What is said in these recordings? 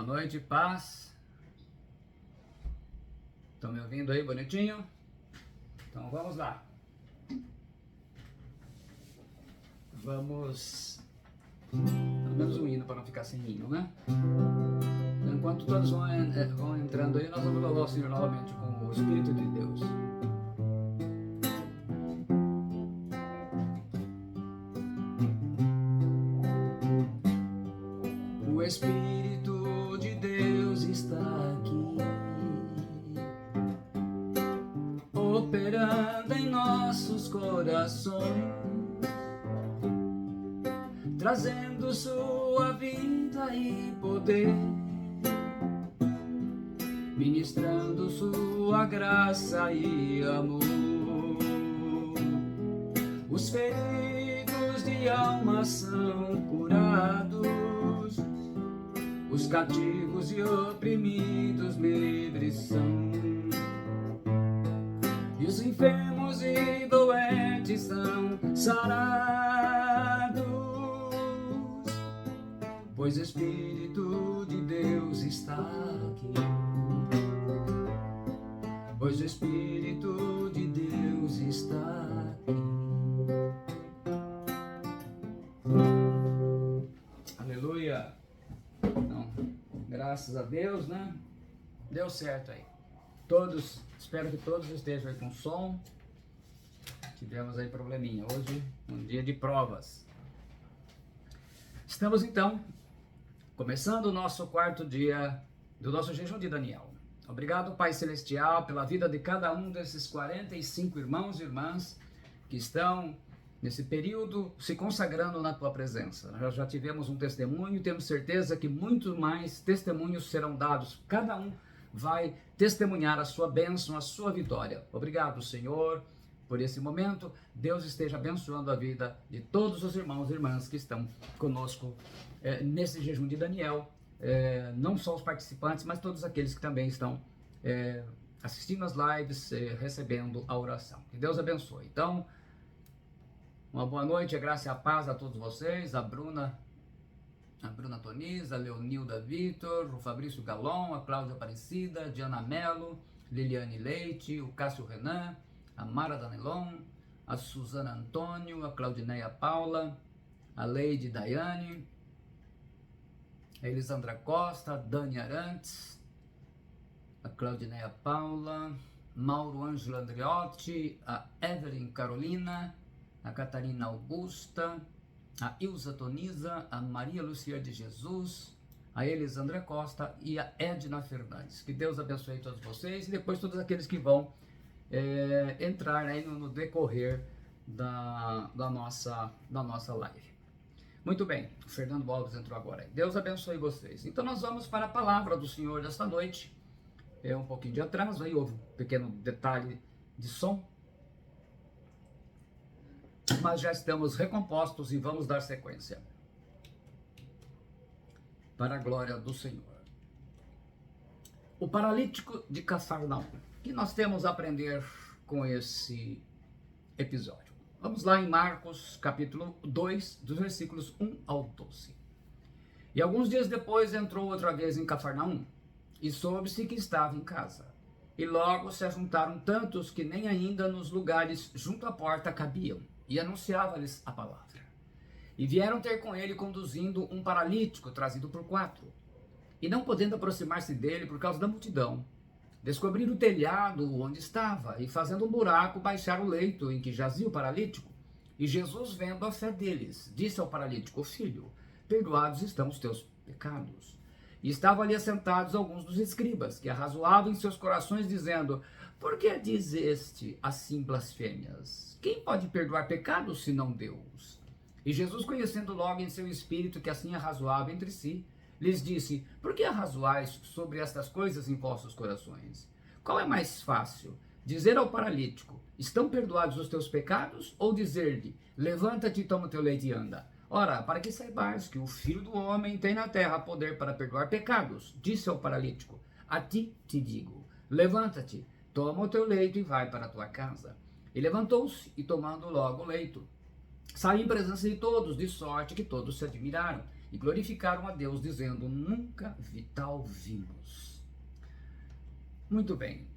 Boa noite, paz. Estão me ouvindo aí bonitinho? Então vamos lá. Vamos, pelo menos um hino para não ficar sem hino, né? Enquanto todos vão entrando aí, nós vamos louvar o Senhor novamente com o Espírito de Deus. O Espírito de Deus está aqui, operando em nossos corações, trazendo sua vida e poder, ministrando sua graça e amor. Os feridos de alma são curados, os cativos e oprimidos livres são, e os enfermos e doentes são sarados, pois o Espírito de Deus está aqui. Pois o Espírito de Deus está aqui. Aleluia. Então, graças a Deus, né? Deu certo aí. Todos, espero que todos estejam aí com som. Tivemos aí probleminha. Hoje, um dia de provas. Estamos então começando o nosso quarto dia do nosso jejum de Daniel. Obrigado, Pai Celestial, pela vida de cada um desses 45 irmãos e irmãs que estão nesse período se consagrando na Tua presença. Nós já tivemos um testemunho e temos certeza que muitos mais testemunhos serão dados. Cada um vai testemunhar a sua bênção, a sua vitória. Obrigado, Senhor, por esse momento. Deus esteja abençoando a vida de todos os irmãos e irmãs que estão conosco nesse jejum de Daniel. Não só os participantes, mas todos aqueles que também estão assistindo as lives, recebendo a oração. Que Deus abençoe. Então, uma boa noite, a graça e a paz a todos vocês, a Bruna Toniz, a Leonilda Vitor, o Fabrício Galon, a Cláudia Aparecida, a Diana Mello, Liliane Leite, o Cássio Renan, a Mara Danelon, a Suzana Antônio, a Claudineia Paula, a Leide Daiane, a Elisandra Costa, a Dani Arantes, a Claudineia Paula, Mauro Ângelo Andriotti, a Evelyn Carolina, a Catarina Augusta, a Ilza Toniza, a Maria Lucia de Jesus, a Elisandra Costa e a Edna Fernandes. Que Deus abençoe todos vocês e depois todos aqueles que vão entrar aí no decorrer da nossa live. Muito bem, o Fernando Alves entrou agora aí. Deus abençoe vocês. Então nós vamos para a palavra do Senhor desta noite. Um pouquinho de atraso, aí houve um pequeno detalhe de som. Mas já estamos recompostos e vamos dar sequência. Para a glória do Senhor. O paralítico de Cafarnaum. O que nós temos a aprender com esse episódio? Vamos lá em Marcos, capítulo 2, dos versículos 1 ao 12. E alguns dias depois entrou outra vez em Cafarnaum, e soube-se que estava em casa. E logo se ajuntaram tantos que nem ainda nos lugares junto à porta cabiam, e anunciava-lhes a palavra. E vieram ter com ele conduzindo um paralítico trazido por 4. E não podendo aproximar-se dele por causa da multidão, descobriram o telhado onde estava, e fazendo um buraco, baixaram o leito em que jazia o paralítico. E Jesus, vendo a fé deles, disse ao paralítico: filho, perdoados estão os teus pecados. E estavam ali assentados alguns dos escribas, que arrazoavam em seus corações, dizendo: por que diz este assim blasfêmias? Quem pode perdoar pecados, senão Deus? E Jesus, conhecendo logo em seu espírito que assim arrazoava entre si, lhes disse: por que arrazoais sobre estas coisas em vossos corações? Qual é mais fácil? Dizer ao paralítico: estão perdoados os teus pecados? Ou dizer-lhe: levanta-te, toma o teu leite e anda? Ora, para que saibais que o Filho do Homem tem na terra poder para perdoar pecados, disse ao paralítico: a ti te digo, levanta-te, toma o teu leito e vai para a tua casa. E levantou-se, e tomando logo o leito, saiu em presença de todos, de sorte que todos se admiraram. e glorificaram a Deus, dizendo: nunca vi tal vimos. Muito bem.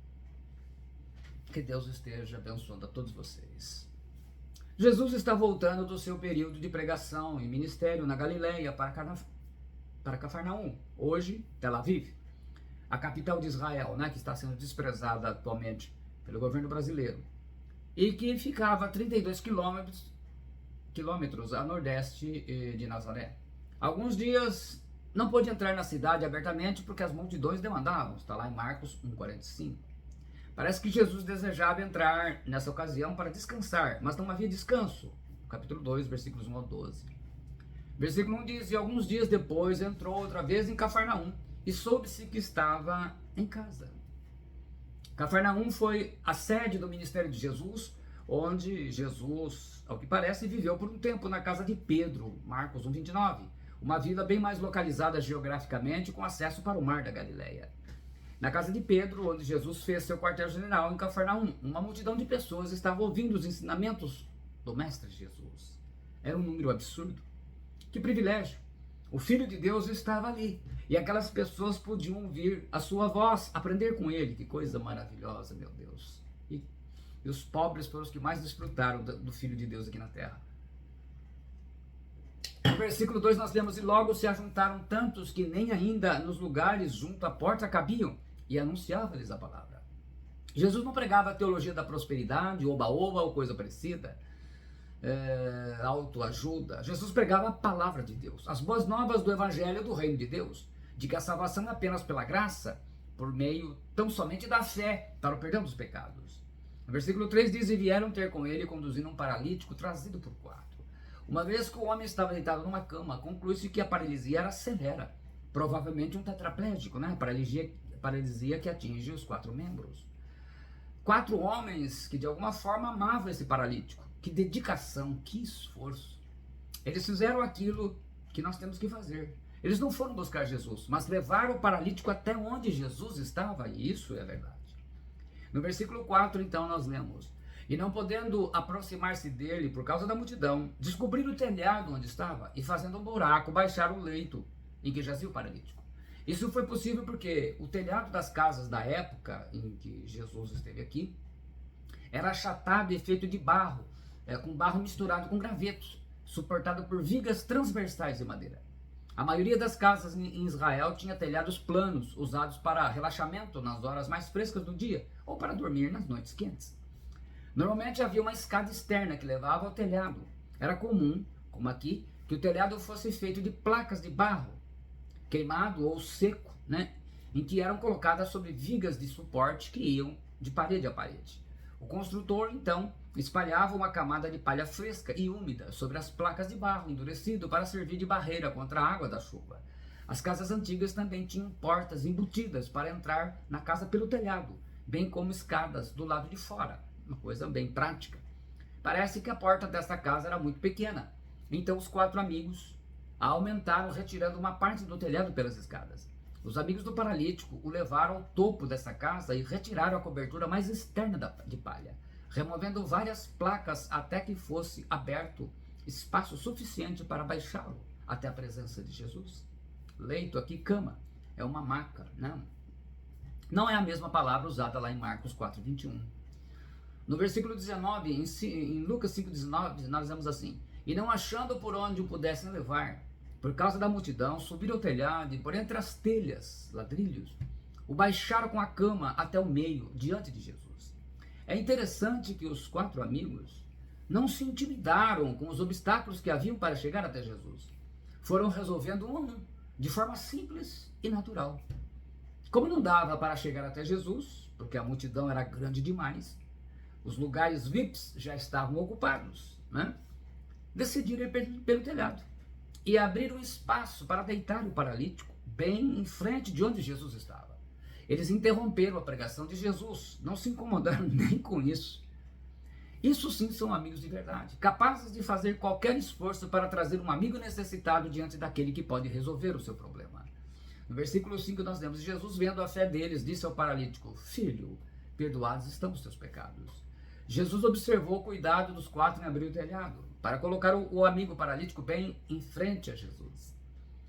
Que Deus esteja abençoando a todos vocês. Jesus está voltando do seu período de pregação e ministério na Galileia para Cafarnaum, hoje Tel Aviv, a capital de Israel, né, que está sendo desprezada atualmente pelo governo brasileiro, e que ficava a 32 quilômetros a nordeste de Nazaré. Alguns dias não pôde entrar na cidade abertamente porque as multidões demandavam, está lá em Marcos 1,45. Parece que Jesus desejava entrar nessa ocasião para descansar, mas não havia descanso. Capítulo 2, versículos 1 ao 12. Versículo 1 diz: e alguns dias depois entrou outra vez em Cafarnaum e soube-se que estava em casa. Cafarnaum foi a sede do ministério de Jesus, onde Jesus, ao que parece, viveu por um tempo na casa de Pedro, Marcos 1,29. Uma vila bem mais localizada geograficamente, com acesso para o mar da Galileia. Na casa de Pedro, onde Jesus fez seu quartel-general em Cafarnaum, uma multidão de pessoas estava ouvindo os ensinamentos do Mestre Jesus. Era um número absurdo. Que privilégio! O Filho de Deus estava ali, e aquelas pessoas podiam ouvir a sua voz, aprender com ele. Que coisa maravilhosa, meu Deus! E os pobres foram os que mais desfrutaram do Filho de Deus aqui na terra. No versículo 2 nós lemos: e logo se ajuntaram tantos que nem ainda nos lugares junto à porta cabiam, e anunciava-lhes a palavra. Jesus não pregava a teologia da prosperidade, oba-oba ou coisa parecida, autoajuda. Jesus pregava a palavra de Deus, as boas novas do evangelho do reino de Deus, de que a salvação é apenas pela graça, por meio tão somente da fé, para o perdão dos pecados. No versículo 3 diz: e vieram ter com ele, conduzindo um paralítico trazido por 4. Uma vez que o homem estava deitado numa cama, conclui-se que a paralisia era severa, provavelmente um tetraplégico, né? Paralisia que atinge os 4 membros. 4 homens que de alguma forma amavam esse paralítico. Que dedicação, que esforço. Eles fizeram aquilo que nós temos que fazer. Eles não foram buscar Jesus, mas levaram o paralítico até onde Jesus estava, e isso é verdade. No versículo 4, então, nós lemos: e não podendo aproximar-se dele por causa da multidão, descobriram o telhado onde estava e, fazendo um buraco, baixaram o leito em que jazia o paralítico. Isso foi possível porque o telhado das casas da época em que Jesus esteve aqui era achatado e feito de barro, com barro misturado com gravetos, suportado por vigas transversais de madeira. A maioria das casas em Israel tinha telhados planos, usados para relaxamento nas horas mais frescas do dia ou para dormir nas noites quentes. Normalmente havia uma escada externa que levava ao telhado. Era comum, como aqui, que o telhado fosse feito de placas de barro, queimado ou seco, né? Em que eram colocadas sobre vigas de suporte que iam de parede a parede. O construtor, então, espalhava uma camada de palha fresca e úmida sobre as placas de barro endurecido para servir de barreira contra a água da chuva. As casas antigas também tinham portas embutidas para entrar na casa pelo telhado, bem como escadas do lado de fora. Uma coisa bem prática. Parece que a porta dessa casa era muito pequena. Então os 4 amigos a aumentaram, retirando uma parte do telhado pelas escadas. Os amigos do paralítico o levaram ao topo dessa casa e retiraram a cobertura mais externa de palha, removendo várias placas até que fosse aberto espaço suficiente para baixá-lo até a presença de Jesus. Leito aqui, cama, é uma maca, não é a mesma palavra usada lá em Marcos 4:21. No versículo 19, em Lucas 5:19, nós lemos assim: e não achando por onde o pudessem levar, por causa da multidão, subiram ao telhado e por entre as telhas, ladrilhos, o baixaram com a cama até o meio, diante de Jesus. É interessante que os 4 amigos não se intimidaram com os obstáculos que haviam para chegar até Jesus. Foram resolvendo um a um, de forma simples e natural. Como não dava para chegar até Jesus, porque a multidão era grande demais, os lugares VIPs já estavam ocupados, decidiram ir pelo telhado e abriram espaço para deitar o paralítico bem em frente de onde Jesus estava. Eles interromperam a pregação de Jesus, não se incomodaram nem com isso. Isso sim são amigos de verdade, capazes de fazer qualquer esforço para trazer um amigo necessitado diante daquele que pode resolver o seu problema. No versículo 5 nós lemos: Jesus, vendo a fé deles, disse ao paralítico: filho, perdoados estão os teus pecados. Jesus observou o cuidado dos 4 em abrir o telhado, para colocar o amigo paralítico bem em frente a Jesus.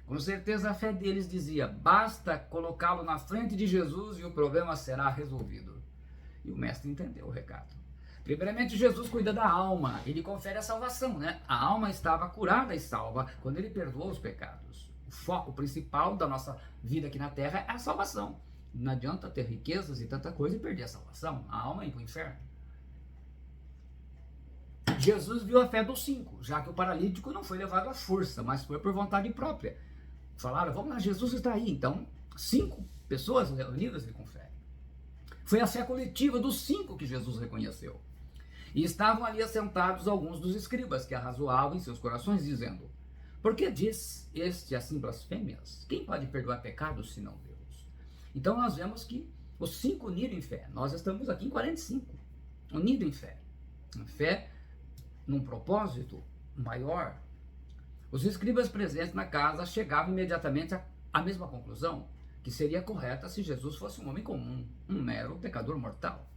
Com certeza a fé deles dizia: basta colocá-lo na frente de Jesus e o problema será resolvido. E o mestre entendeu o recado. Primeiramente, Jesus cuida da alma, ele confere a salvação, né? A alma estava curada e salva quando ele perdoou os pecados. O foco principal da nossa vida aqui na terra é a salvação. Não adianta ter riquezas e tanta coisa e perder a salvação. A alma ir para o inferno. Jesus viu a fé dos 5, já que o paralítico não foi levado à força, mas foi por vontade própria. Falaram: vamos lá, Jesus está aí. Então, 5 pessoas reunidas lhe conferem. Foi a fé coletiva dos 5 que Jesus reconheceu. E estavam ali assentados alguns dos escribas, que arrazoavam em seus corações, dizendo: por que diz este assim blasfêmias? Quem pode perdoar pecados senão Deus? Então nós vemos que os 5 uniram em fé. Nós estamos aqui em 45, unidos em fé. Fé num propósito maior. Os escribas presentes na casa chegavam imediatamente à mesma conclusão, que seria correta se Jesus fosse um homem comum, um mero pecador mortal.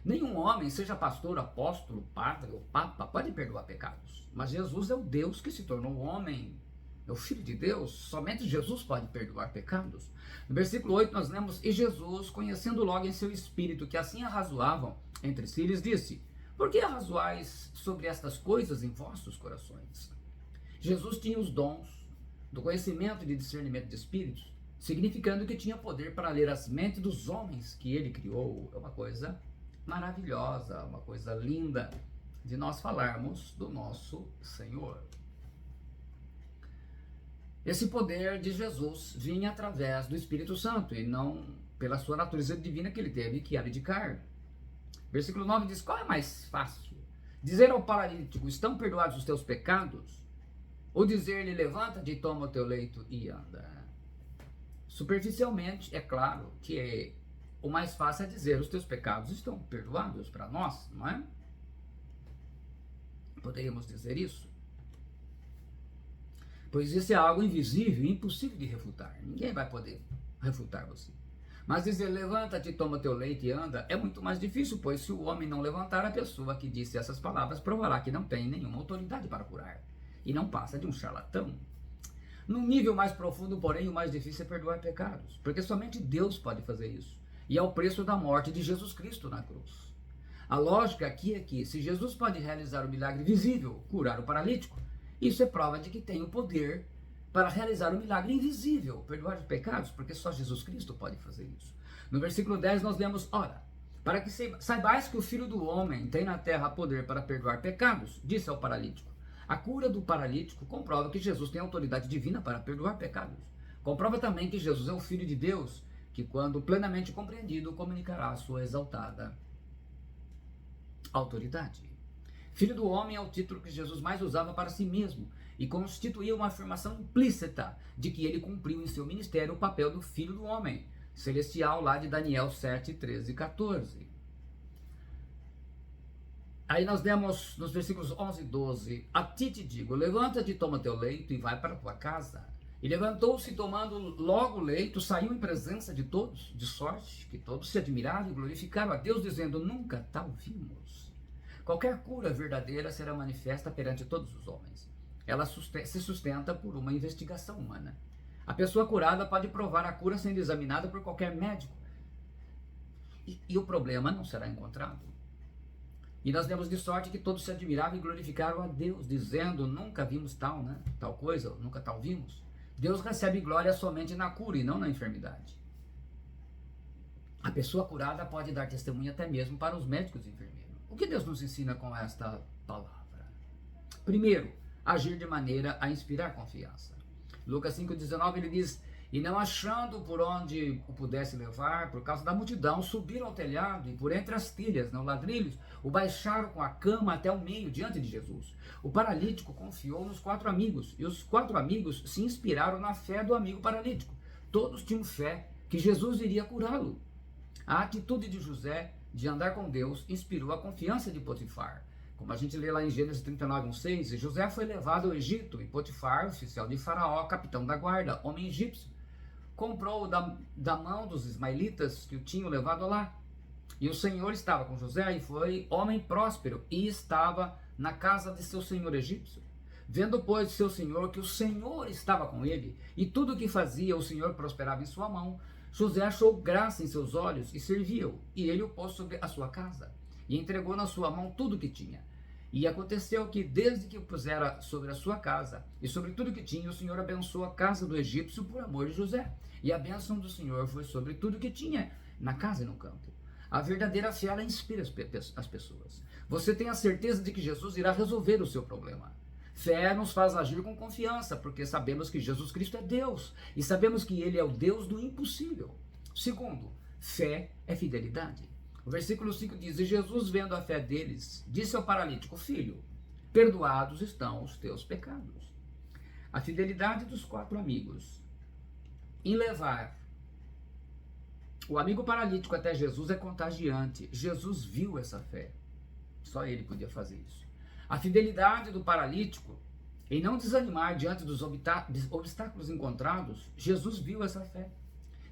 Nenhum homem, seja pastor, apóstolo, padre ou papa, pode perdoar pecados. Mas Jesus é o Deus que se tornou homem, é o Filho de Deus. Somente Jesus pode perdoar pecados. No versículo 8 nós lemos: e Jesus, conhecendo logo em seu espírito que assim arrazoavam entre si, lhes disse: por que arrazoais sobre estas coisas em vossos corações? Jesus tinha os dons do conhecimento e de discernimento de espíritos, significando que tinha poder para ler as mentes dos homens que ele criou. É uma coisa maravilhosa, uma coisa linda de nós falarmos do nosso Senhor. Esse poder de Jesus vinha através do Espírito Santo e não pela sua natureza divina que ele teve que abdicar. Versículo 9 diz: qual é mais fácil? Dizer ao paralítico: estão perdoados os teus pecados? Ou dizer-lhe: levanta-te, toma o teu leito e anda? Superficialmente, é claro que o mais fácil é dizer: os teus pecados estão perdoados para nós, não é? Poderíamos dizer isso? Pois isso é algo invisível e impossível de refutar. Ninguém vai poder refutar você. Mas dizer: levanta-te, toma teu leite e anda, é muito mais difícil, pois se o homem não levantar, a pessoa que disse essas palavras provará que não tem nenhuma autoridade para curar e não passa de um charlatão. No nível mais profundo, porém, o mais difícil é perdoar pecados, porque somente Deus pode fazer isso, e é o preço da morte de Jesus Cristo na cruz. A lógica aqui é que, se Jesus pode realizar o milagre visível, curar o paralítico, isso é prova de que tem o poder para realizar o milagre invisível, perdoar os pecados, porque só Jesus Cristo pode fazer isso. No versículo 10 nós lemos: ora, para que saibais que o Filho do Homem tem na terra poder para perdoar pecados, disse ao paralítico. A cura do paralítico comprova que Jesus tem autoridade divina para perdoar pecados. Comprova também que Jesus é o Filho de Deus, que quando plenamente compreendido, comunicará a sua exaltada autoridade. Filho do homem é o título que Jesus mais usava para si mesmo e constituía uma afirmação implícita de que ele cumpriu em seu ministério o papel do Filho do homem, celestial lá de Daniel 7, 13 e 14. Aí nós demos nos versículos 11 e 12: a ti te digo, levanta-te, toma teu leito e vai para a tua casa. E levantou-se, tomando logo o leito, saiu em presença de todos, de sorte que todos se admiraram e glorificaram a Deus, dizendo: nunca tal vimos. Qualquer cura verdadeira será manifesta perante todos os homens. Ela se sustenta por uma investigação humana. A pessoa curada pode provar a cura sendo examinada por qualquer médico. E o problema não será encontrado. E nós demos de sorte que todos se admiravam e glorificaram a Deus, dizendo: nunca vimos tal, né? Tal coisa, nunca tal vimos. Deus recebe glória somente na cura e não na enfermidade. A pessoa curada pode dar testemunho até mesmo para os médicos e enfermeiros. O que Deus nos ensina com esta palavra? Primeiro, agir de maneira a inspirar confiança. Lucas 5,19 ele diz: e não achando por onde o pudesse levar, por causa da multidão, subiram ao telhado e por entre as telhas, não ladrilhos, o baixaram com a cama até o meio, diante de Jesus. O paralítico confiou nos 4 amigos, e os 4 amigos se inspiraram na fé do amigo paralítico. Todos tinham fé que Jesus iria curá-lo. A atitude de José de andar com Deus inspirou a confiança de Potifar. Como a gente lê lá em Gênesis 39:6, José foi levado ao Egito, e Potifar, oficial de Faraó, capitão da guarda, homem egípcio, comprou-o da mão dos ismaelitas que o tinham levado lá. E o Senhor estava com José, e foi homem próspero, e estava na casa de seu senhor egípcio. Vendo, pois, seu senhor que o Senhor estava com ele, e tudo o que fazia o Senhor prosperava em sua mão, José achou graça em seus olhos e serviu, e ele o pôs sobre a sua casa, e entregou na sua mão tudo o que tinha. E aconteceu que, desde que o pusera sobre a sua casa, e sobre tudo que tinha, o Senhor abençoou a casa do egípcio por amor de José. E a bênção do Senhor foi sobre tudo que tinha, na casa e no campo. A verdadeira fé, ela inspira as pessoas. Você tem a certeza de que Jesus irá resolver o seu problema. Fé nos faz agir com confiança, porque sabemos que Jesus Cristo é Deus, e sabemos que Ele é o Deus do impossível. Segundo, fé é fidelidade. O versículo 5 diz, e Jesus, vendo a fé deles, disse ao paralítico, filho, perdoados estão os teus pecados. A fidelidade dos 4 amigos em levar o amigo paralítico até Jesus é contagiante. Jesus viu essa fé. Só ele podia fazer isso. A fidelidade do paralítico em não desanimar diante dos obstáculos encontrados, Jesus viu essa fé.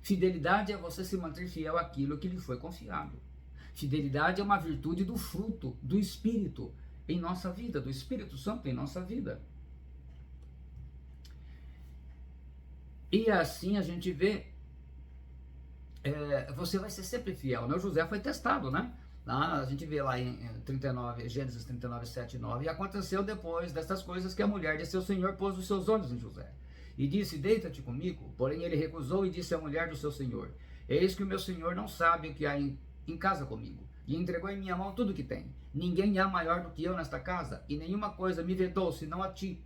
Fidelidade é você se manter fiel àquilo que lhe foi confiado. Fidelidade é uma virtude do fruto do Espírito em nossa vida, do Espírito Santo em nossa vida. E assim a gente vê, você vai ser sempre fiel, né? O José foi testado, né? A gente vê lá em 39, Gênesis 39, 7 e 9, e aconteceu depois dessas coisas que a mulher de seu senhor pôs os seus olhos em José, e disse, deita-te comigo, porém ele recusou e disse à mulher do seu senhor, eis que o meu senhor não sabe o que há em casa comigo, e entregou em minha mão tudo o que tem, ninguém há maior do que eu nesta casa, e nenhuma coisa me vedou, senão a ti,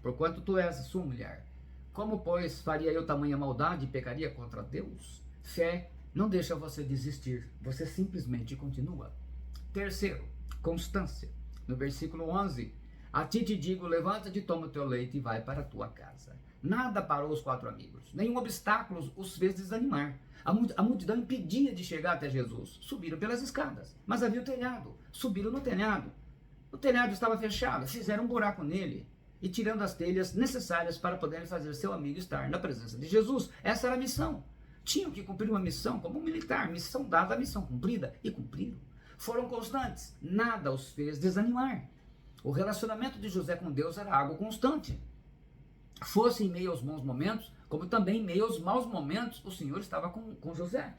porquanto tu és a sua mulher. Como, pois, faria eu tamanha maldade e pecaria contra Deus? Fé não deixa você desistir, você simplesmente continua. Terceiro, constância. No versículo 11, a ti te digo, levanta-te, toma o teu leite e vai para a tua casa. Nada parou os 4 amigos, nenhum obstáculo os fez desanimar. A multidão impedia de chegar até Jesus. Subiram pelas escadas, mas havia o telhado. Subiram no telhado. O telhado estava fechado, fizeram um buraco nele e tirando as telhas necessárias para poderem fazer seu amigo estar na presença de Jesus. Essa era a missão. Tinham que cumprir uma missão como um militar, missão dada, missão cumprida, e cumpriram. Foram constantes, nada os fez desanimar. O relacionamento de José com Deus era algo constante. Fosse em meio aos bons momentos, como também em meio aos maus momentos, o Senhor estava com José.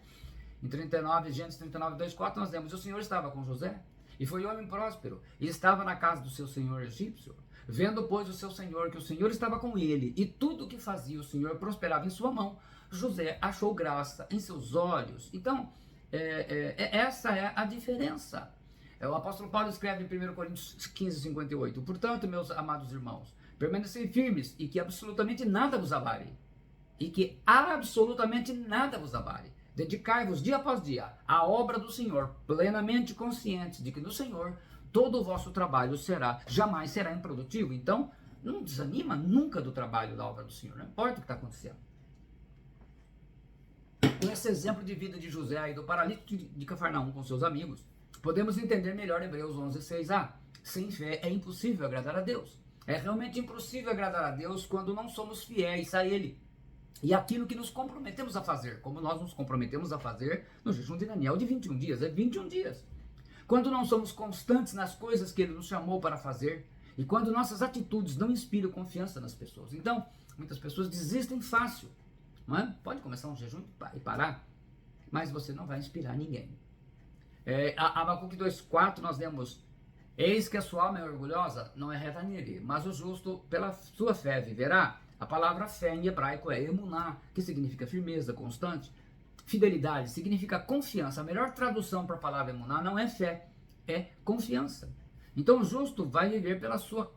Em 39, Gênesis 39, 2, 4, nós lemos, o Senhor estava com José, e foi homem próspero, e estava na casa do seu senhor egípcio. Vendo, pois, o seu senhor que o Senhor estava com ele, e tudo o que fazia o Senhor prosperava em sua mão, José achou graça em seus olhos. Então, essa é a diferença. O apóstolo Paulo escreve em 1 Coríntios 15, 58, portanto, meus amados irmãos, permanecei firmes e que absolutamente nada vos abale. E que absolutamente nada vos abale. Dedicai-vos dia após dia à obra do Senhor, plenamente conscientes de que no Senhor todo o vosso trabalho jamais será improdutivo. Então, não desanima nunca do trabalho da obra do Senhor, não importa o que está acontecendo. Com esse exemplo de vida de José e do paralítico de Cafarnaum com seus amigos, podemos entender melhor Hebreus 11, 6a. Sem fé é impossível agradar a Deus. É realmente impossível agradar a Deus quando não somos fiéis a Ele. E aquilo que nos comprometemos a fazer, como nós nos comprometemos a fazer no jejum de Daniel de 21 dias, é 21 dias. Quando não somos constantes nas coisas que Ele nos chamou para fazer, e quando nossas atitudes não inspiram confiança nas pessoas. Então, muitas pessoas desistem fácil. Não é? Pode começar um jejum e parar, mas você não vai inspirar ninguém. Abacuque 2,4 nós lemos, eis que a sua alma é orgulhosa, não é reta nele, mas o justo pela sua fé viverá. A palavra fé em hebraico é emuná, que significa firmeza, constante. Fidelidade significa confiança. A melhor tradução para a palavra emuná não é fé, é confiança. Então o justo vai viver pela sua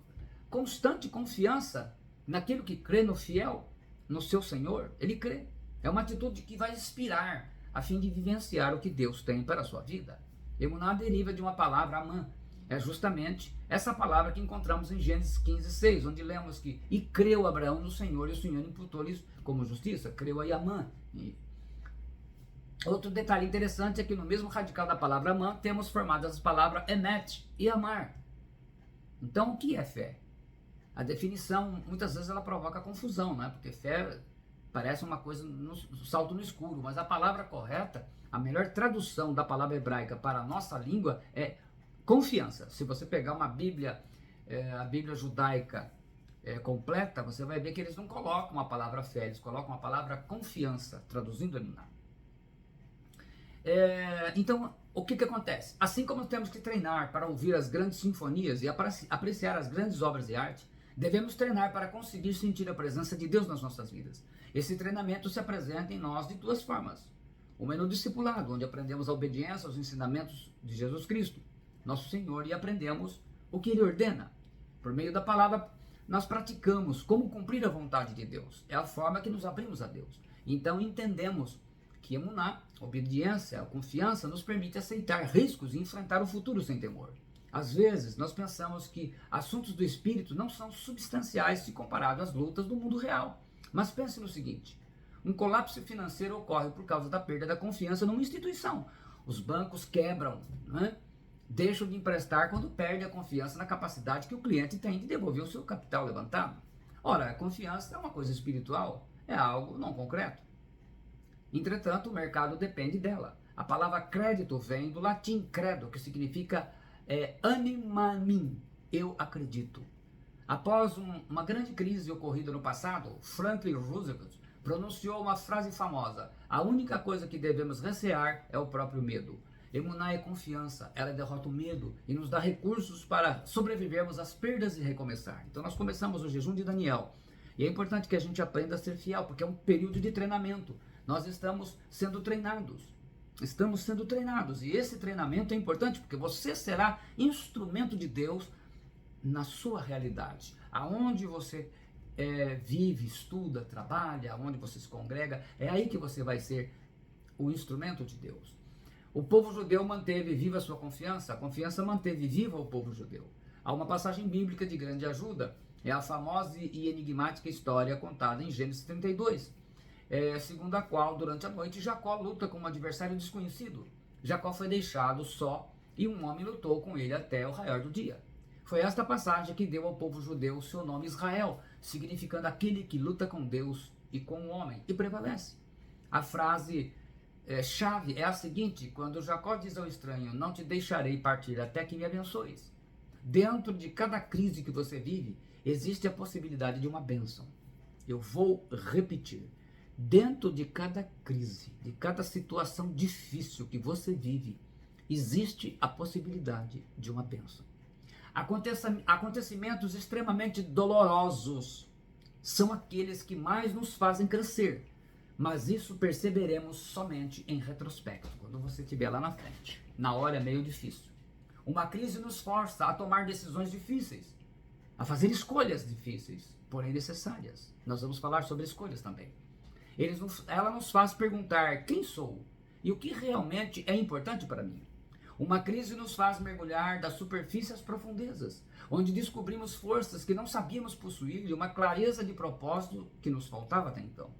constante confiança naquilo que crê, no fiel, no seu Senhor. Ele crê. É uma atitude que vai inspirar a fim de vivenciar o que Deus tem para a sua vida. Emuná deriva de uma palavra, amã. É justamente essa palavra que encontramos em Gênesis 15, 6, onde lemos que, e creu Abraão no Senhor, e o Senhor imputou-lhes como justiça. Creu a Amã. Outro detalhe interessante é que no mesmo radical da palavra amã, temos formadas as palavras emet e amar. Então, o que é fé? A definição, muitas vezes, ela provoca confusão, não é? Porque fé parece uma coisa, salto no escuro, mas a palavra correta, a melhor tradução da palavra hebraica para a nossa língua é confiança. Se você pegar uma Bíblia, a Bíblia judaica, completa, você vai ver que eles não colocam a palavra fé, eles colocam a palavra confiança, traduzindo emuná. Então, o que acontece? Assim como temos que treinar para ouvir as grandes sinfonias e apreciar as grandes obras de arte, devemos treinar para conseguir sentir a presença de Deus nas nossas vidas. Esse treinamento se apresenta em nós de duas formas. Uma é no discipulado, onde aprendemos a obediência aos ensinamentos de Jesus Cristo, nosso Senhor, e aprendemos o que Ele ordena. Por meio da palavra, nós praticamos como cumprir a vontade de Deus. É a forma que nos abrimos a Deus. Então entendemos que emuná, obediência, confiança, nos permite aceitar riscos e enfrentar o futuro sem temor. Às vezes, nós pensamos que assuntos do espírito não são substanciais se comparado às lutas do mundo real. Mas pense no seguinte: um colapso financeiro ocorre por causa da perda da confiança numa instituição. Os bancos quebram, né? Deixam de emprestar quando perde a confiança na capacidade que o cliente tem de devolver o seu capital levantado. Ora, a confiança é uma coisa espiritual, é algo não concreto. Entretanto, o mercado depende dela. A palavra crédito vem do latim credo, que significa anima mim, eu acredito. Após uma grande crise ocorrida no passado, Franklin Roosevelt pronunciou uma frase famosa: a única coisa que devemos recear é o próprio medo. Emuná é confiança, ela derrota o medo e nos dá recursos para sobrevivermos às perdas e recomeçar. Então nós começamos o jejum de Daniel. E é importante que a gente aprenda a ser fiel, porque é um período de treinamento. Nós estamos sendo treinados. E esse treinamento é importante porque você será instrumento de Deus na sua realidade. Aonde você vive, estuda, trabalha, aonde você se congrega, é aí que você vai ser o instrumento de Deus. O povo judeu manteve viva a sua confiança, a confiança manteve viva o povo judeu. Há uma passagem bíblica de grande ajuda, é a famosa e enigmática história contada em Gênesis 32, segundo a qual, durante a noite, Jacó luta com um adversário desconhecido. Jacó foi deixado só e um homem lutou com ele até o raiar do dia. Foi esta passagem que deu ao povo judeu o seu nome Israel, significando aquele que luta com Deus e com o homem e prevalece. A frase chave é a seguinte: quando Jacó diz ao estranho, não te deixarei partir até que me abençoes. Dentro de cada crise que você vive, existe a possibilidade de uma bênção. Eu vou repetir. Dentro de cada crise, de cada situação difícil que você vive, existe a possibilidade de uma bênção. Acontecimentos extremamente dolorosos são aqueles que mais nos fazem crescer, mas isso perceberemos somente em retrospecto, quando você estiver lá na frente. Na hora é meio difícil. Uma crise nos força a tomar decisões difíceis, a fazer escolhas difíceis, porém necessárias. Nós vamos falar sobre escolhas também. Ela nos faz perguntar quem sou e o que realmente é importante para mim. Uma crise nos faz mergulhar da superfície às profundezas, onde descobrimos forças que não sabíamos possuir e uma clareza de propósito que nos faltava até então.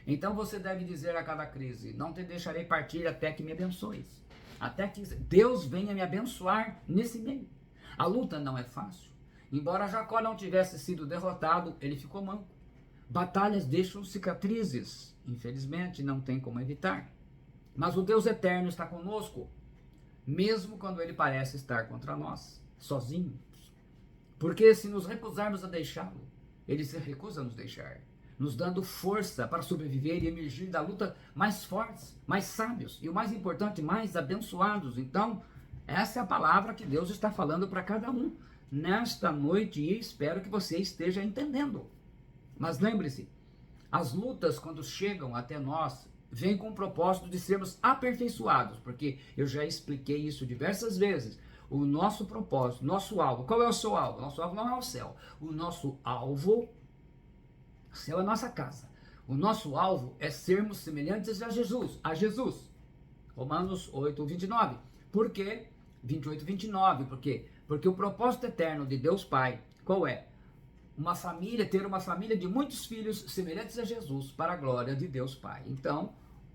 Então você deve dizer a cada crise: não te deixarei partir até que me abençoes, até que Deus venha me abençoar nesse meio. A luta não é fácil. Embora Jacó não tivesse sido derrotado, ele ficou manco. Batalhas deixam cicatrizes, infelizmente não tem como evitar. Mas o Deus eterno está conosco, mesmo quando ele parece estar contra nós, sozinhos. Porque se nos recusarmos a deixá-lo, ele se recusa a nos deixar, nos dando força para sobreviver e emergir da luta mais fortes, mais sábios e, o mais importante, mais abençoados. Então, essa é a palavra que Deus está falando para cada um nesta noite e espero que você esteja entendendo. Mas lembre-se, as lutas, quando chegam até nós, vêm com o propósito de sermos aperfeiçoados, porque eu já expliquei isso diversas vezes. O nosso propósito, nosso alvo, qual é o seu alvo? Nosso alvo não é o céu. O nosso alvo, o céu é a nossa casa. O nosso alvo é sermos semelhantes a Jesus. Romanos 8, 29. Por quê? 28, 29. Por quê? Porque o propósito eterno de Deus Pai, qual é? Ter uma família de muitos filhos semelhantes a Jesus para a glória de Deus Pai. Então,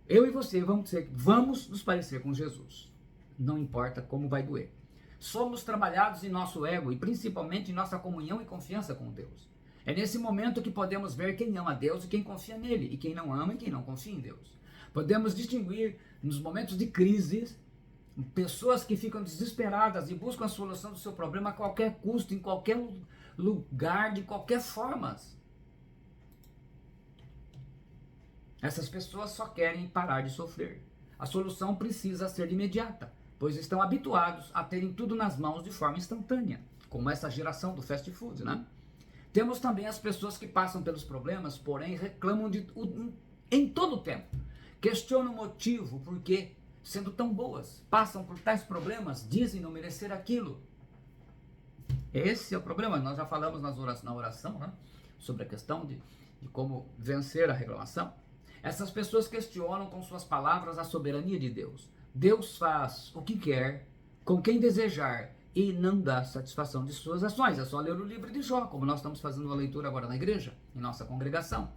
eu e você vamos nos parecer com Jesus. Não importa como vai doer. Somos trabalhados em nosso ego e principalmente em nossa comunhão e confiança com Deus. É nesse momento que podemos ver quem ama Deus e quem confia nele, e quem não ama e quem não confia em Deus. Podemos distinguir nos momentos de crise pessoas que ficam desesperadas e buscam a solução do seu problema a qualquer custo, em qualquer lugar, de qualquer forma. Essas pessoas só querem parar de sofrer. A solução precisa ser imediata, pois estão habituados a terem tudo nas mãos de forma instantânea, como essa geração do fast food, né? Temos também as pessoas que passam pelos problemas, porém reclamam em todo o tempo. Questionam o motivo, por quê, sendo tão boas, passam por tais problemas, dizem não merecer aquilo. Esse é o problema. Nós já falamos na oração, né, sobre a questão de como vencer a reclamação. Essas pessoas questionam com suas palavras a soberania de Deus. Deus faz o que quer, com quem desejar, e não dá satisfação de suas ações. É só ler o livro de Jó, como nós estamos fazendo uma leitura agora na igreja, em nossa congregação.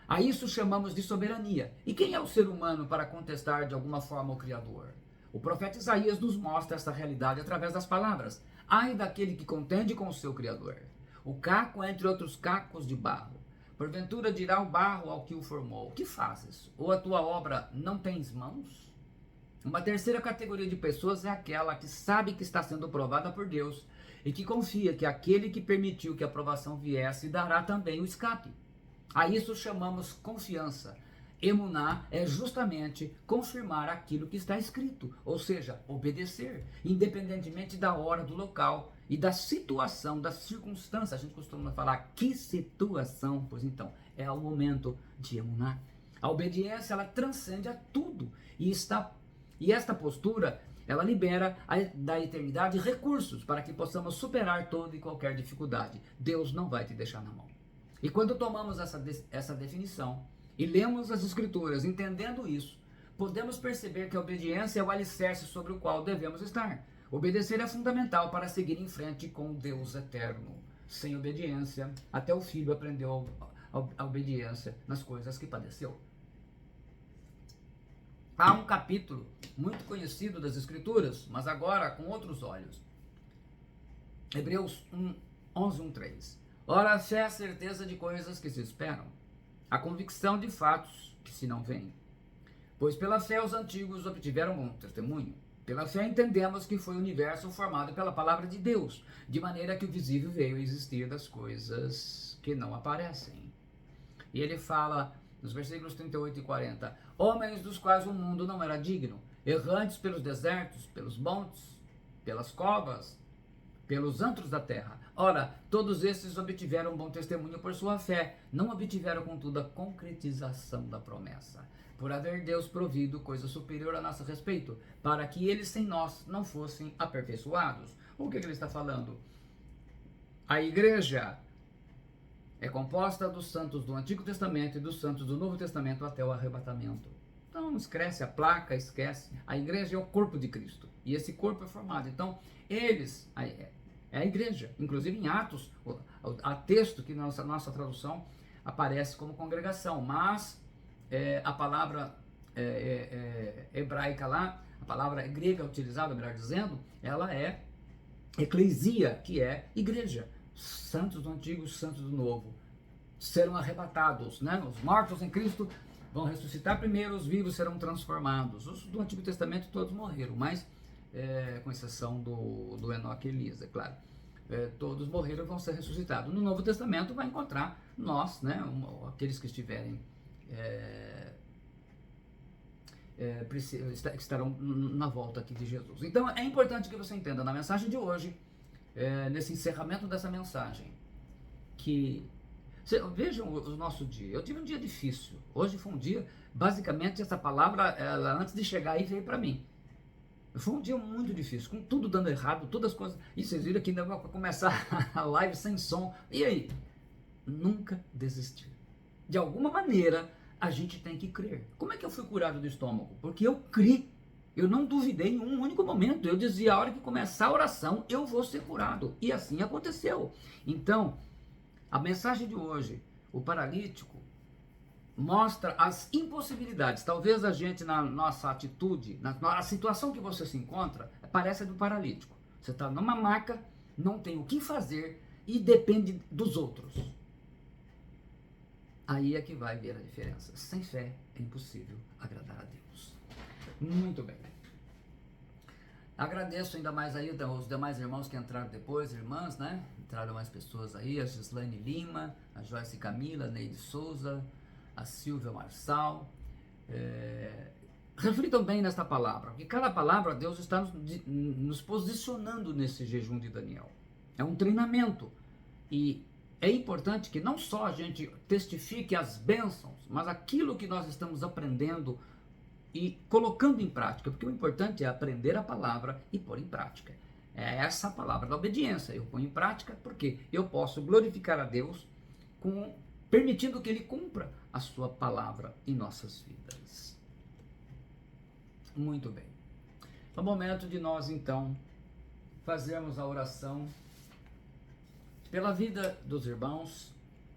A isso chamamos de soberania. E quem é o ser humano para contestar de alguma forma o Criador? O profeta Isaías nos mostra essa realidade através das palavras: ai daquele que contende com o seu Criador. O caco entre outros cacos de barro. Porventura dirá o barro ao que o formou: que fazes? Ou a tua obra não tens mãos? Uma terceira categoria de pessoas é aquela que sabe que está sendo provada por Deus e que confia que aquele que permitiu que a provação viesse dará também o escape. A isso chamamos confiança. Emuná é justamente confirmar aquilo que está escrito, ou seja, obedecer, independentemente da hora, do local e da situação, da circunstância. A gente costuma falar que situação, pois então, é o momento de emuná. A obediência, ela transcende a tudo e esta postura, ela libera da eternidade recursos para que possamos superar toda e qualquer dificuldade. Deus não vai te deixar na mão. E quando tomamos essa definição e lemos as Escrituras entendendo isso, podemos perceber que a obediência é o alicerce sobre o qual devemos estar. Obedecer é fundamental para seguir em frente com Deus eterno. Sem obediência, até o filho aprendeu a obediência nas coisas que padeceu. Há um capítulo muito conhecido das Escrituras, mas agora com outros olhos. Hebreus 11:3. Ora, a fé é a certeza de coisas que se esperam, a convicção de fatos que se não veem. Pois pela fé os antigos obtiveram bom testemunho. Pela fé entendemos que foi o universo formado pela palavra de Deus, de maneira que o visível veio a existir das coisas que não aparecem. E ele fala nos versículos 38 e 40, homens dos quais o mundo não era digno, errantes pelos desertos, pelos montes, pelas covas, pelos antros da terra. Ora, todos esses obtiveram bom testemunho por sua fé, não obtiveram, contudo, a concretização da promessa, por haver Deus provido coisa superior a nosso respeito, para que eles sem nós não fossem aperfeiçoados. O que ele está falando? A igreja é composta dos santos do Antigo Testamento e dos santos do Novo Testamento até o arrebatamento. Então, esquece a placa, esquece. A igreja é o corpo de Cristo. E esse corpo é formado. Então, eles, é a igreja. Inclusive em Atos, há texto que na nossa tradução aparece como congregação. Mas a palavra hebraica lá, a palavra grega utilizada, melhor dizendo, ela é eclesia, que é igreja. Santos do Antigo, santos do Novo, serão arrebatados, né? Os mortos em Cristo vão ressuscitar primeiro, os vivos serão transformados. Os do Antigo Testamento todos morreram, mas com exceção do Enoque e Elisa, é claro. Todos morreram e vão ser ressuscitados. No Novo Testamento vai encontrar nós, né? Aqueles que estiverem que estarão na volta aqui de Jesus. Então é importante que você entenda na mensagem de hoje, nesse encerramento dessa mensagem, que vejam o nosso dia. Eu tive um dia difícil. Hoje foi um dia, basicamente essa palavra, ela, antes de chegar aí, veio para mim. Foi um dia muito difícil, com tudo dando errado, todas as coisas. E vocês viram que ainda vai começar a live sem som. E aí? Nunca desistir. De alguma maneira, a gente tem que crer. Como é que eu fui curado do estômago? Porque eu criei. Eu não duvidei em um único momento. Eu dizia, a hora que começar a oração, eu vou ser curado. E assim aconteceu. Então, a mensagem de hoje, o paralítico mostra as impossibilidades. Talvez a gente, na nossa atitude, na situação que você se encontra, parece a do paralítico. Você está numa maca, não tem o que fazer e depende dos outros. Aí é que vai ver a diferença. Sem fé é impossível agradar a Deus. Muito bem. Agradeço ainda mais aí os demais irmãos que entraram depois, irmãs, né? Entraram mais pessoas aí, a Gislaine Lima, a Joyce Camila, a Neide Souza, a Silvia Marçal. Reflitam bem nesta palavra, porque cada palavra Deus está nos posicionando nesse jejum de Daniel. É um treinamento e é importante que não só a gente testifique as bênçãos, mas aquilo que nós estamos aprendendo e colocando em prática, porque o importante é aprender a palavra e pôr em prática. É essa a palavra da obediência. Eu ponho em prática porque eu posso glorificar a Deus permitindo que Ele cumpra a sua palavra em nossas vidas. Muito bem. É o momento de nós, então, fazermos a oração pela vida dos irmãos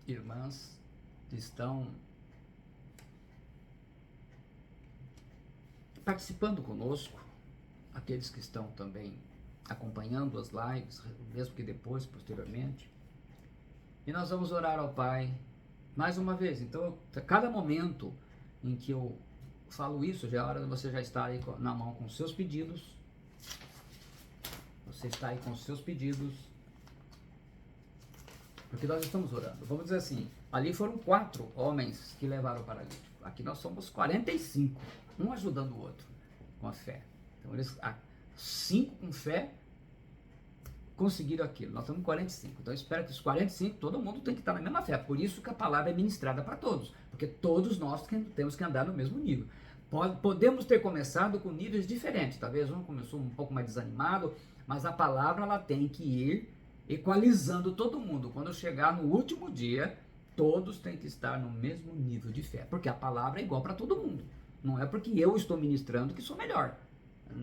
e irmãs que estão participando conosco, aqueles que estão também acompanhando as lives, mesmo que depois, posteriormente. E nós vamos orar ao Pai mais uma vez. Então, a cada momento em que eu falo isso, já é hora de você já estar aí na mão com os seus pedidos. Você está aí com os seus pedidos, porque nós estamos orando. Vamos dizer assim, ali foram 4 homens que levaram o paralítico. Aqui nós somos 45, um ajudando o outro com a fé. Então eles, 5 com fé, conseguiram aquilo. Nós estamos 45. Então eu espero que os 45, todo mundo tem que estar na mesma fé. Por isso que a palavra é ministrada para todos, porque todos nós temos que andar no mesmo nível. Podemos ter começado com níveis diferentes. Talvez um começou um pouco mais desanimado, mas a palavra ela tem que ir equalizando todo mundo. Quando chegar no último dia, todos têm que estar no mesmo nível de fé, porque a palavra é igual para todo mundo. Não é porque eu estou ministrando que sou melhor.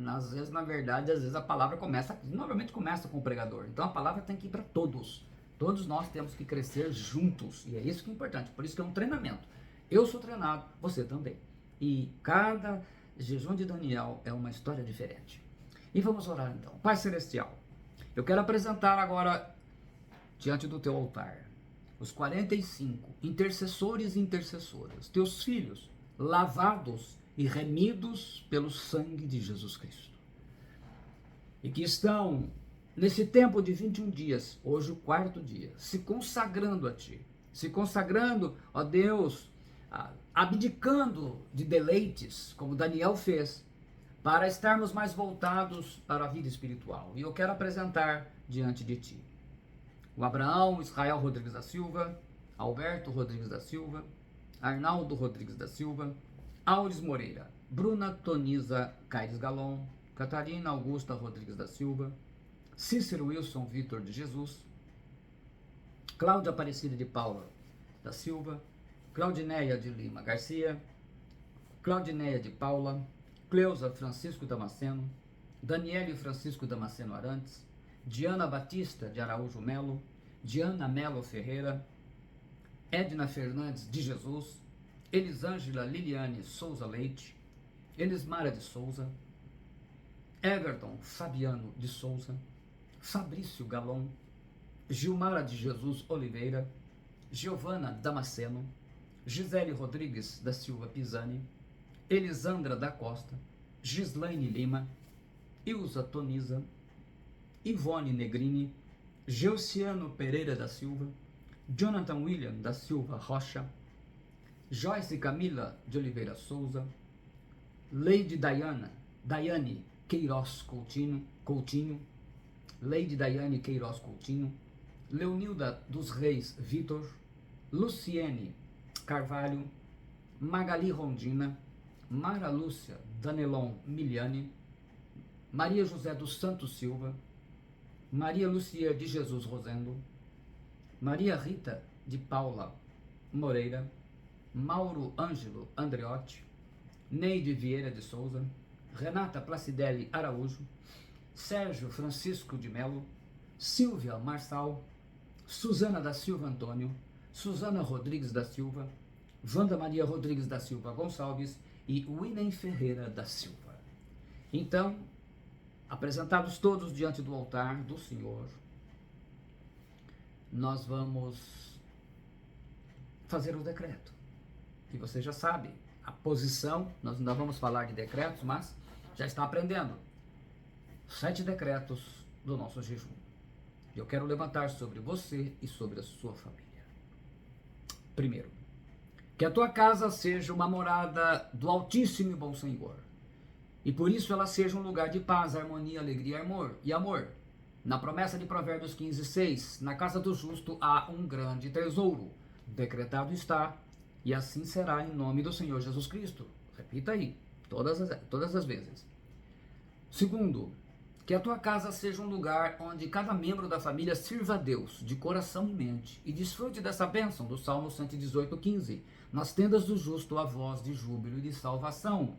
Às vezes, na verdade, a palavra normalmente começa com o pregador. Então a palavra tem que ir para todos. Todos nós temos que crescer juntos. E é isso que é importante. Por isso que é um treinamento. Eu sou treinado, você também. E cada jejum de Daniel é uma história diferente. E vamos orar então. Pai Celestial, eu quero apresentar agora diante do teu altar os 45 intercessores e intercessoras, teus filhos, lavados e remidos pelo sangue de Jesus Cristo. E que estão nesse tempo de 21 dias, hoje o 4º dia, se consagrando a Ti, se consagrando, ó Deus, abdicando de deleites, como Daniel fez, para estarmos mais voltados para a vida espiritual. E eu quero apresentar diante de Ti o Abraão Israel Rodrigues da Silva, Alberto Rodrigues da Silva, Arnaldo Rodrigues da Silva, Auris Moreira, Bruna Toniza Caires Galon, Catarina Augusta Rodrigues da Silva, Cícero Wilson Vitor de Jesus, Cláudia Aparecida de Paula da Silva, Claudineia de Lima Garcia, Claudineia de Paula, Cleusa Francisco Damasceno, Daniele Francisco Damasceno Arantes, Diana Batista de Araújo Melo, Diana Melo Ferreira, Edna Fernandes de Jesus, Elisângela Liliane Souza Leite, Elismara de Souza, Everton Fabiano de Souza, Fabrício Galon, Gilmara de Jesus Oliveira, Giovana Damasceno, Gisele Rodrigues da Silva Pisani, Elisandra da Costa, Gislaine Lima, Ilza Toniza, Ivone Negrini, Geuciano Pereira da Silva, Jonathan William da Silva Rocha, Joyce Camila de Oliveira Souza, Lady Daiane Queiroz Coutinho, Lady Daiane Queiroz Coutinho, Leonilda dos Reis Vitor, Luciene Carvalho, Magali Rondina, Mara Lúcia Danelon Miliani, Maria José dos Santos Silva, Maria Lucia de Jesus Rosendo, Maria Rita de Paula Moreira, Mauro Ângelo Andreotti, Neide Vieira de Souza, Renata Placidelli Araújo, Sérgio Francisco de Melo, Silvia Marçal, Suzana da Silva Antônio, Suzana Rodrigues da Silva, Wanda Maria Rodrigues da Silva Gonçalves e Winem Ferreira da Silva. Então, apresentados todos diante do altar do Senhor, nós vamos fazer o decreto. E você já sabe a posição, nós ainda vamos falar de decretos, mas já está aprendendo. 7 decretos do nosso jejum. Eu quero levantar sobre você e sobre a sua família. Primeiro, que a tua casa seja uma morada do Altíssimo e bom Senhor, e por isso ela seja um lugar de paz, harmonia, alegria e amor. Na promessa de Provérbios 15:6, na casa do justo há um grande tesouro. Decretado está, e assim será em nome do Senhor Jesus Cristo. Repita aí, todas as vezes. Segundo, que a tua casa seja um lugar onde cada membro da família sirva a Deus de coração e mente e desfrute dessa bênção do Salmo 118:15. Nas tendas do justo há voz de júbilo e de salvação.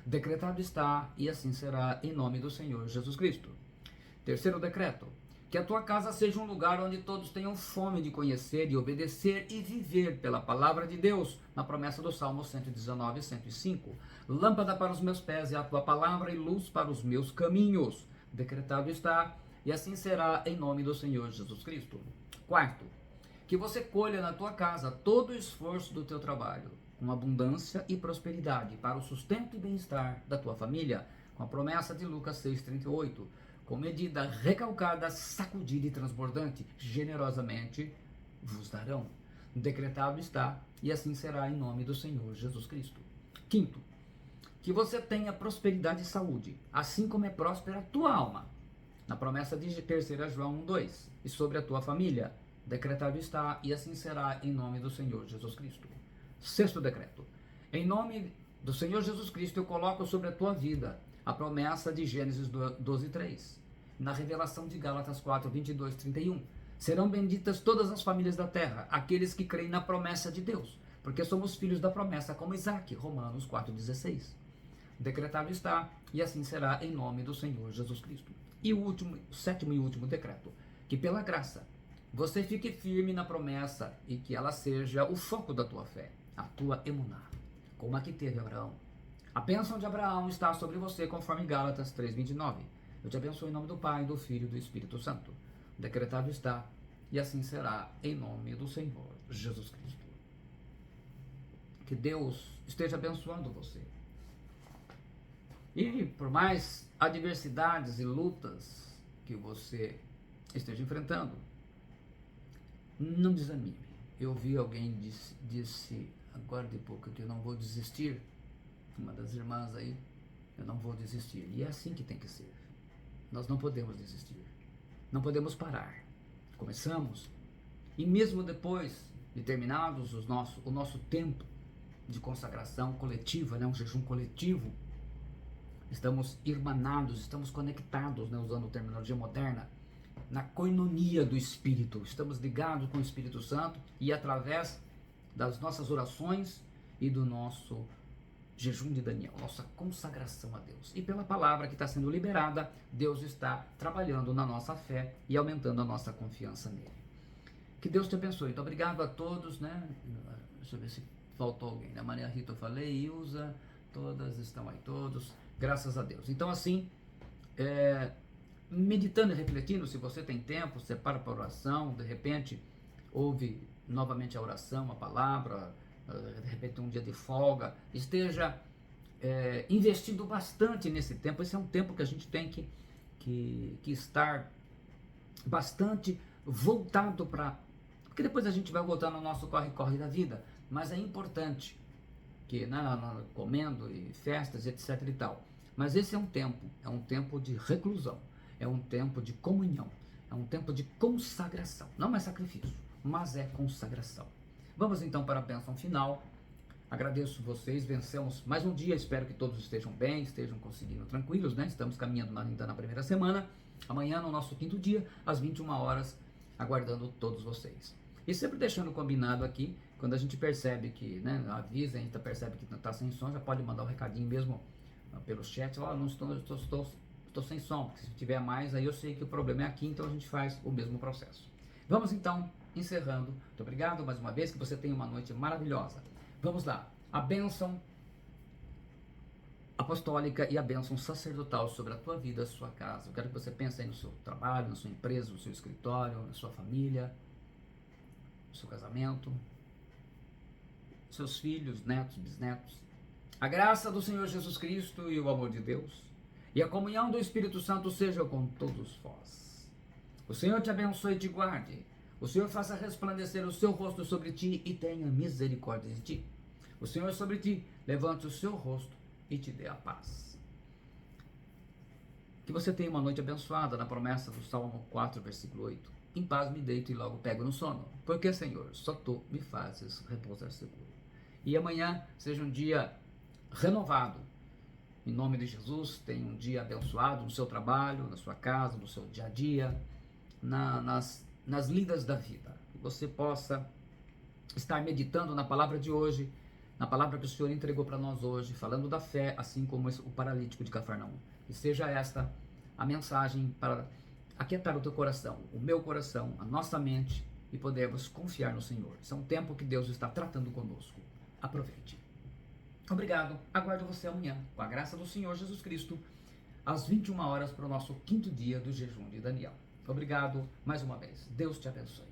Decretado está, e assim será em nome do Senhor Jesus Cristo. Terceiro decreto, que a tua casa seja um lugar onde todos tenham fome de conhecer e obedecer e viver pela palavra de Deus, na promessa do Salmo 119:105. Lâmpada para os meus pés é a tua palavra e luz para os meus caminhos. Decretado está, e assim será em nome do Senhor Jesus Cristo. Quarto, que você colha na tua casa todo o esforço do teu trabalho, com abundância e prosperidade, para o sustento e bem-estar da tua família, com a promessa de Lucas 6:38. Com medida recalcada, sacudida e transbordante, generosamente vos darão. Decretado está, e assim será em nome do Senhor Jesus Cristo. Quinto, que você tenha prosperidade e saúde, assim como é próspera a tua alma. Na promessa de 3 João 1:2, e sobre a tua família. Decretado está, e assim será em nome do Senhor Jesus Cristo. Sexto decreto, em nome do Senhor Jesus Cristo eu coloco sobre a tua vida a promessa de Gênesis 12:3. Na revelação de Gálatas 4:22-31. Serão benditas todas as famílias da terra, aqueles que creem na promessa de Deus, porque somos filhos da promessa como Isaac, Romanos 4:16. Decretado está, e assim será em nome do Senhor Jesus Cristo. E o sétimo e último decreto, que pela graça você fique firme na promessa e que ela seja o foco da tua fé, a tua emuná, como a que teve Abraão. A bênção de Abraão está sobre você, conforme Gálatas 3:29. Eu te abençoo em nome do Pai, do Filho e do Espírito Santo. Decretado está, e assim será em nome do Senhor Jesus Cristo. Que Deus esteja abençoando você. E por mais adversidades e lutas que você esteja enfrentando, não desanime. Eu vi alguém disse agora de pouco que eu não vou desistir. Uma das irmãs aí, eu não vou desistir. E é assim que tem que ser. Nós não podemos desistir. Não podemos parar. Começamos, e mesmo depois de terminados o nosso tempo de consagração coletiva, um jejum coletivo, estamos irmanados, estamos conectados, usando a terminologia moderna, na coinonia do Espírito. Estamos ligados com o Espírito Santo, e através das nossas orações e do nosso jejum de Daniel, nossa consagração a Deus. E pela palavra que está sendo liberada, Deus está trabalhando na nossa fé e aumentando a nossa confiança nele. Que Deus te abençoe. Muito obrigado a todos, Deixa eu ver se faltou alguém, Maria Rita eu falei, Ilza, todas estão aí, todos, graças a Deus. Então assim, meditando e refletindo, se você tem tempo, separa para oração, de repente ouve novamente a oração, a palavra, de repente um dia de folga, esteja investindo bastante nesse tempo. Esse é um tempo que a gente tem que estar bastante voltado para, porque depois a gente vai voltar no nosso corre-corre da vida, mas é importante que, comendo e festas, etc e tal, mas esse é um tempo de reclusão, é um tempo de comunhão, é um tempo de consagração, não é sacrifício, mas é consagração. Vamos então para a bênção final. Agradeço vocês, vencemos mais um dia, espero que todos estejam bem, estejam conseguindo tranquilos, Estamos caminhando ainda na primeira semana, amanhã no nosso quinto dia, às 21 horas, aguardando todos vocês. E sempre deixando combinado aqui, quando a gente percebe que, avisa, a gente percebe que está sem som, já pode mandar um recadinho mesmo pelo chat, não estou sem som, porque se tiver mais, aí eu sei que o problema é aqui, então a gente faz o mesmo processo. Vamos então encerrando. Muito obrigado mais uma vez, que você tenha uma noite maravilhosa. Vamos lá, a bênção apostólica e a bênção sacerdotal sobre a tua vida, a sua casa. Eu quero que você pense aí no seu trabalho, na sua empresa, no seu escritório, na sua família, no seu casamento, seus filhos, netos, bisnetos. A graça do Senhor Jesus Cristo e o amor de Deus e a comunhão do Espírito Santo seja com todos vós. O Senhor te abençoe e te guarde. O Senhor faça resplandecer o seu rosto sobre ti e tenha misericórdia de ti. O Senhor sobre ti levante o seu rosto e te dê a paz. Que você tenha uma noite abençoada na promessa do Salmo 4, versículo 8. Em paz me deito e logo pego no sono, porque, Senhor, só tu me fazes repousar seguro. E amanhã seja um dia renovado. Em nome de Jesus, tenha um dia abençoado no seu trabalho, na sua casa, no seu dia a dia, nas lidas da vida. Que você possa estar meditando na palavra de hoje, na palavra que o Senhor entregou para nós hoje, falando da fé, assim como o paralítico de Cafarnaum. Que seja esta a mensagem para aquietar o teu coração, o meu coração, a nossa mente, e podermos confiar no Senhor. Isso é um tempo que Deus está tratando conosco. Aproveite. Obrigado. Aguardo você amanhã, com a graça do Senhor Jesus Cristo, às 21 horas para o nosso 5º dia do jejum de Daniel. Obrigado mais uma vez. Deus te abençoe.